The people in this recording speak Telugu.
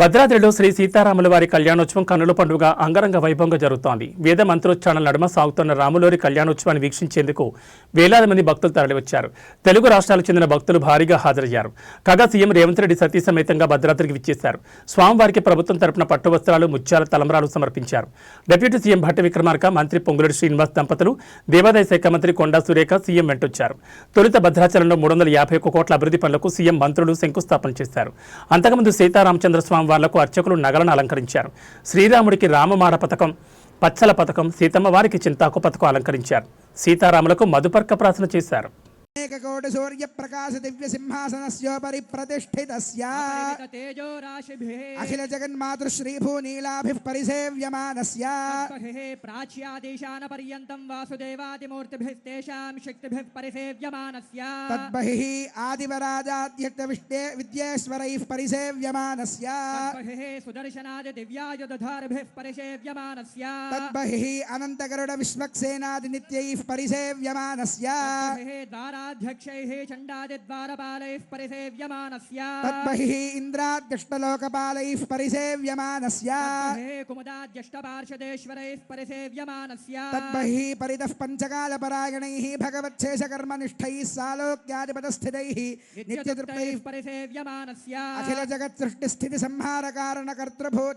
భద్రాద్రిలో శ్రీ సీతారాముల వారి కళ్యాణోత్సవం కన్నుల పండుగ అంగరంగ వైభవంగా జరుగుతోంది. వేద మంత్రోచ్చారణల నడుమ సాగుతున్న రాములోరి కళ్యాణోత్సవాన్ని వీక్షించేందుకు వేలాది మంది భక్తులు తరలివచ్చారు. తెలుగు రాష్ట్రాలకు చెందిన భక్తులు భారీగా హాజరయ్యారు. కాగా సీఎం రేవంత్ రెడ్డి సతీ సమేతంగా భద్రాద్రికి విచ్చేశారు. స్వామివారికి ప్రభుత్వం తరపున పట్టు వస్త్రాలు, ముత్యాల తలంబ్రాలు సమర్పించారు. డిప్యూటీ సీఎం భట్టి విక్రమార్క, మంత్రి పొంగులేటి శ్రీనివాస్ దంపతులు, దేవాదాయ శాఖ మంత్రి కొండా సురేఖ సీఎం వెంటొచ్చారు. తొలుత భద్రాచలంలో 351 కోట్ల అభివృద్ధి పనులకు సీఎం మంత్రులు శంకుస్థాపన చేశారు. అంతకుముందు సీతారామచంద్ర స్వామి వాళ్లకు అర్చకులు నగలను అలంకరించారు. శ్రీరాముడికి రామమాడ పథకం, పచ్చల పథకం, సీతమ్మ వారికి చింతాకు పథకం అలంకరించారు. సీతారాములకు మధుపర్క ప్రార్థన చేశారు. ఏకకోటి సూర్య ప్రకాశ దివ్య సింహాసనస్యోపరి ప్రతిష్ఠితస్య అఖిల జగన్మాతృ శ్రీభూనీలాభిః పరిసేవ్యమానస్య ప్రాచ్యాదేశాన పర్యంతం వాసుదేవాదిమూర్తిభిస్తేషాం శక్తిభిః పరిసేవ్యమానస్య తద్బహిః ఆదివరాజాద్యక్త విద్యేశ్వరైః పరిసేవ్యమానస్య సుదర్శనాది దివ్యాయుధారిభిః పరిసేవ్యమానస్య తద్బహిః అనంతగరుడ విశ్వక్సేనాది నిత్యైః పరిసేవ్యమానస్య ధ్యక్షైః చండాదిద్వారపాలైః పరిసేవ్యమానస్య తద్బహిః ఇంద్రాద్యష్టలోకపాలైః పరిసేవ్యమానస్య కుముదాద్యష్టపార్షదేశ్వరైః పరిసేవ్యమానస్య తద్బహిః పరితః పంచకాలపరాయణైః భగవచ్ఛేషకర్మనిష్ఠైః సాలోక్యాధిపతస్థితైః నిత్యతృప్తైః పరిసేవ్యమానస్య అఖిల జగత్ సృష్టి స్థితి సంహార కారణ కర్తృభూత